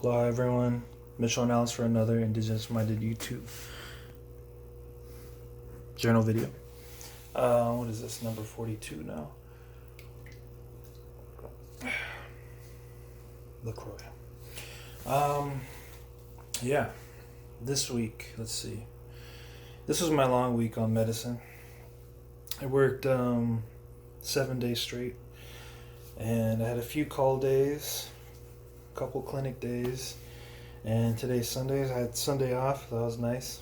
Hello everyone, Mitchell and Alice for another Indigenous-minded YouTube journal video. What is this, number 42 now? LaCroix. Yeah, this week, let's see. This was my long week on medicine. I worked 7 days straight, and I had a few call days, a couple clinic days, and today's Sundays. I had Sunday off. That was nice.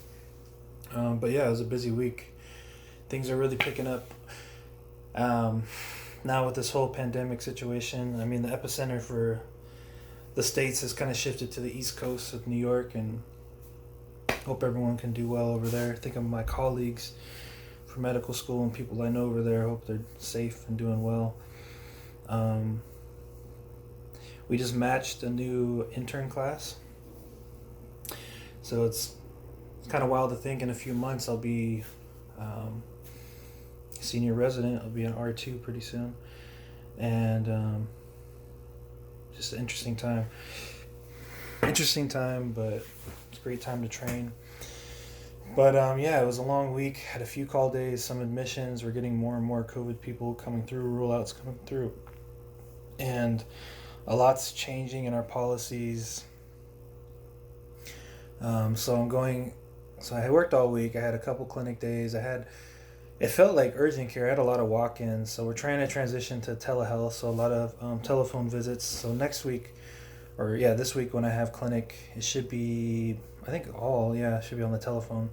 But yeah, it was a busy week. Things are really picking up now with this whole pandemic situation. I mean, the epicenter for the states has kind of shifted to the East Coast of New York, and hope everyone can do well over there. Think of my colleagues for medical school and people I know over there. Hope they're safe and doing well. We just matched a new intern class, so it's kind of wild to think in a few months I'll be senior resident. I'll be an R2 pretty soon, and just an interesting time, but it's a great time to train. But yeah, it was a long week. Had a few call days, some admissions. We're getting more and more COVID people coming through, rule-outs coming through, and a lot's changing in our policies. So I worked all week. I had a couple clinic days. It felt like urgent care. I had a lot of walk-ins. So we're trying to transition to telehealth. So a lot of telephone visits. So this week when I have clinic, it should be, it should be on the telephone.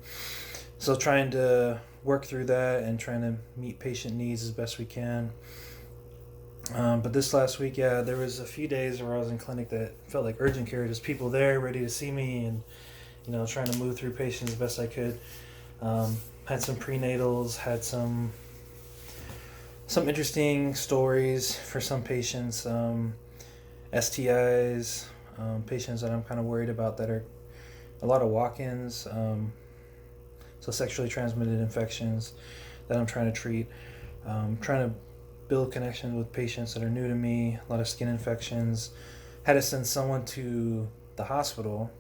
So trying to work through that and trying to meet patient needs as best we can. But this last week, there was a few days where I was in clinic that felt like urgent care. Just people there ready to see me, and trying to move through patients as best I could. Had some prenatals, had some interesting stories for some patients, STIs, patients that I'm kind of worried about that are a lot of walk-ins, so sexually transmitted infections that I'm trying to treat. Trying to build connections with patients that are new to me, a lot of skin infections. Had to send someone to the hospital,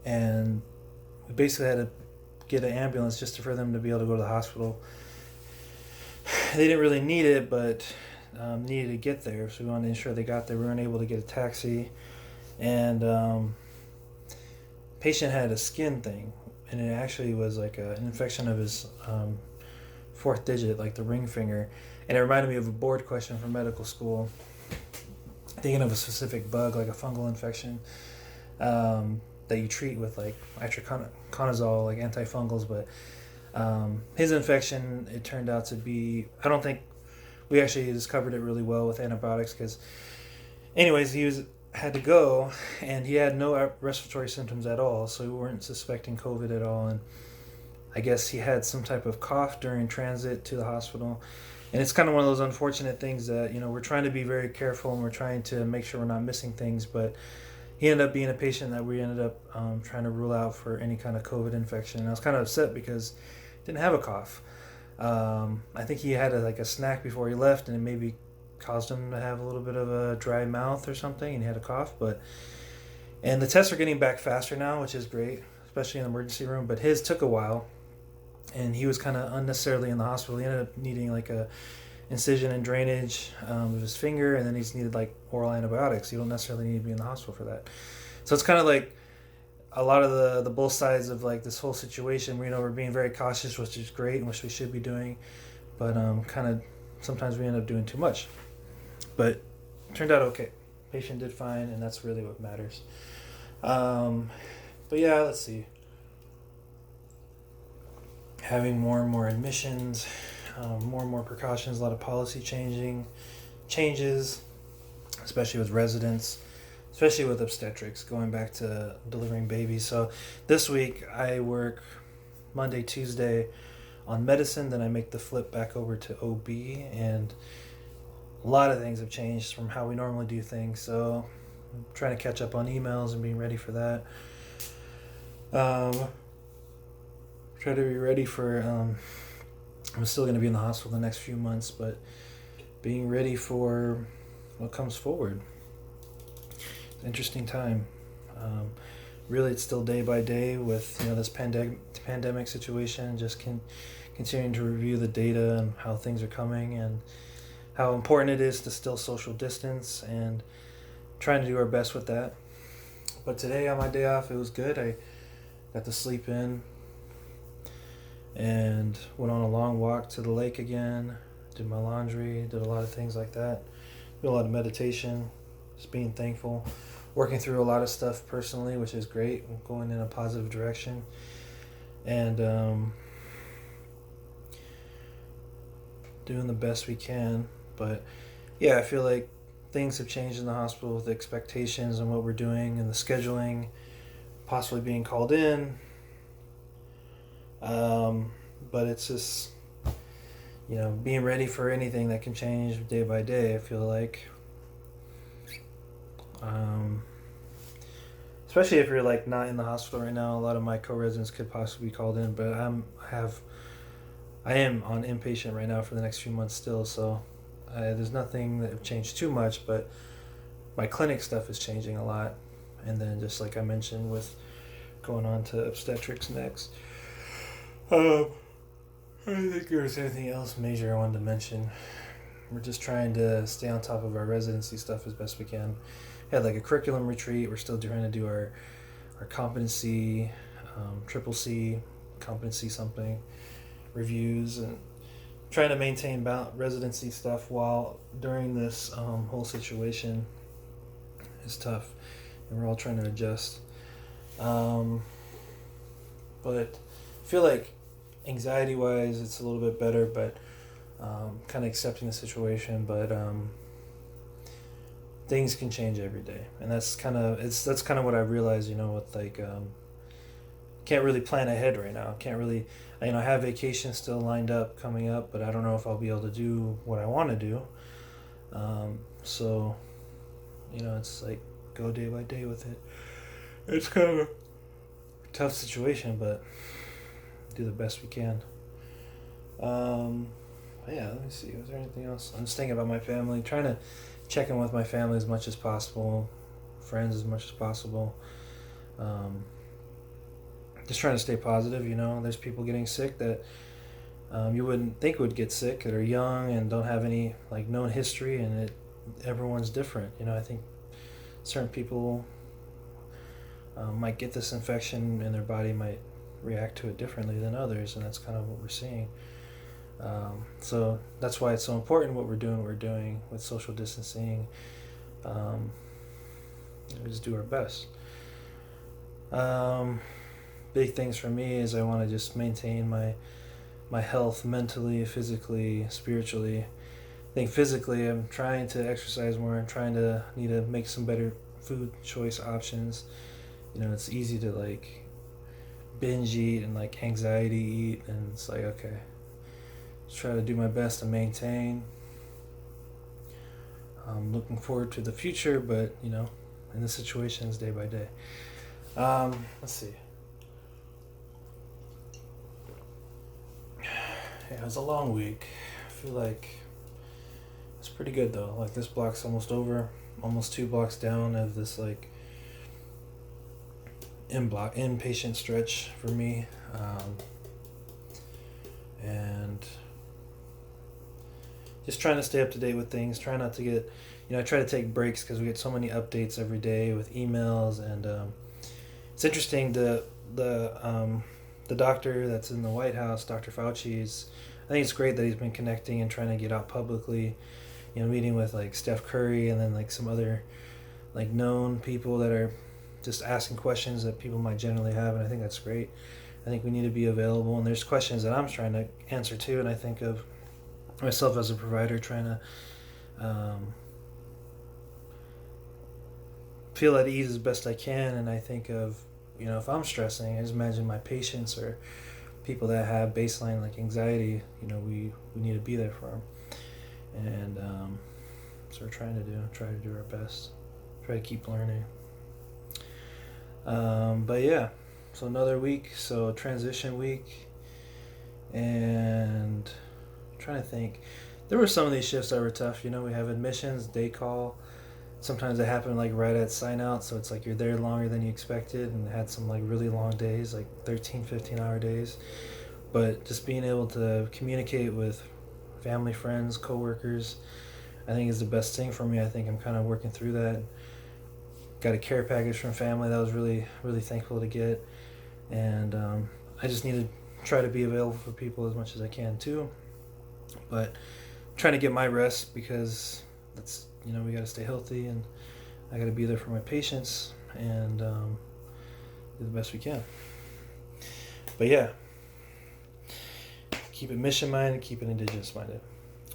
and we basically had to get an ambulance just for them to be able to go to the hospital. They didn't really need it, but needed to get there, so we wanted to ensure they got there. We weren't able to get a taxi, and patient had a skin thing, and it actually was like an infection of his fourth digit, like the ring finger, and it reminded me of a board question from medical school, thinking of a specific bug, like a fungal infection, that you treat with like itraconazole, like antifungals. But his infection, it turned out to be, I don't think we actually discovered it really well with antibiotics, because anyways, had to go, and he had no respiratory symptoms at all, so we weren't suspecting COVID at all. And I guess he had some type of cough during transit to the hospital. And it's kind of one of those unfortunate things that, we're trying to be very careful, and we're trying to make sure we're not missing things. But he ended up being a patient that we ended up trying to rule out for any kind of COVID infection. And I was kind of upset because he didn't have a cough. I think he had a snack before he left, and it maybe caused him to have a little bit of a dry mouth or something, and he had a cough. And the tests are getting back faster now, which is great, especially in the emergency room. But his took a while, and he was kind of unnecessarily in the hospital. He ended up needing like a incision and drainage of his finger, and then he's needed like oral antibiotics. You don't necessarily need to be in the hospital for that. So it's kind of like a lot of the both sides of like this whole situation. We're being very cautious, which is great and which we should be doing, but kind of sometimes we end up doing too much. But it turned out okay. Patient did fine, and that's really what matters. But yeah, let's see. Having more and more admissions, more and more precautions, a lot of policy changes, especially with residents, especially with obstetrics, going back to delivering babies. So this week I work Monday, Tuesday on medicine, then I make the flip back over to OB, and a lot of things have changed from how we normally do things. So I'm trying to catch up on emails and being ready for that. Try to be ready for I'm still going to be in the hospital the next few months, but being ready for what comes forward. interesting time. Um, Really, it's still day by day with this pandemic situation. Just continuing to review the data and how things are coming and how important it is to still social distance and trying to do our best with that. But today on my day off, it was good. I got to sleep in and went on a long walk to the lake again. Did my laundry. Did a lot of things like that. Did a lot of meditation. Just being thankful. Working through a lot of stuff personally, which is great. Going in a positive direction. And doing the best we can. But yeah, I feel like things have changed in the hospital with the expectations and what we're doing and the scheduling, possibly being called in. But it's just, being ready for anything that can change day by day, I feel like. Especially if you're like not in the hospital right now, a lot of my co-residents could possibly be called in, but I am on inpatient right now for the next few months still, so there's nothing that have changed too much, but my clinic stuff is changing a lot, and then just like I mentioned with going on to obstetrics next. I don't think there's anything else major I wanted to mention. We're just trying to stay on top of our residency stuff as best we can. Had like a curriculum retreat. We're still trying to do our competency, triple C, competency something, reviews, and trying to maintain residency stuff while during this whole situation is tough, and we're all trying to adjust. But I feel like anxiety-wise, it's a little bit better, but kind of accepting the situation, but things can change every day, and that's kind of what I realized, with like can't really plan ahead right now. Can't really, I have vacations still lined up coming up, but I don't know if I'll be able to do what I want to do. So it's like go day by day with it. It's kind of a tough situation, but do the best we can. Yeah, let me see. Was there anything else? I'm just thinking about my family, trying to check in with my family as much as possible, friends as much as possible. Just trying to stay positive. There's people getting sick that you wouldn't think would get sick, that are young and don't have any like known history, and everyone's different. I think certain people might get this infection and their body might react to it differently than others, and that's kind of what we're seeing. So that's why it's so important what we're doing with social distancing. We just do our best. Big things for me is I want to just maintain my health mentally, physically, spiritually. I think physically I'm trying to exercise more. I'm need to make some better food choice options. It's easy to like binge eat and like anxiety eat, and it's like, okay, just try to do my best to maintain. I'm looking forward to the future, but in the situations day by day. Let's see. Yeah, it was a long week. I feel like it's pretty good though. Like this block's almost over, almost 2 blocks down of this like inpatient stretch for me, and just trying to stay up to date with things. Try not to get, I try to take breaks because we get so many updates every day with emails, and it's interesting. The doctor that's in the White House, Dr. Fauci, I think it's great that he's been connecting and trying to get out publicly. Meeting with like Steph Curry and then like some other like known people that are just asking questions that people might generally have, and I think that's great. I think we need to be available, and there's questions that I'm trying to answer too, and I think of myself as a provider trying to feel at ease as best I can, and I think of, if I'm stressing, I just imagine my patients or people that have baseline like anxiety, we need to be there for them, and so we're trying to do our best, try to keep learning. But yeah, so another week, so transition week, and I'm trying to think. There were some of these shifts that were tough. We have admissions, day call, sometimes they happen like right at sign out, so it's like you're there longer than you expected, and had some like really long days, like 13, 15-hour days. But just being able to communicate with family, friends, coworkers, I think is the best thing for me. I think I'm kind of working through that. Got a care package from family that I was really, really thankful to get. And I just need to try to be available for people as much as I can too. But trying to get my rest, because that's, we got to stay healthy, and I got to be there for my patients, and do the best we can. But yeah, keep it mission minded, keep it indigenous minded.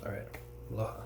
All right, aloha.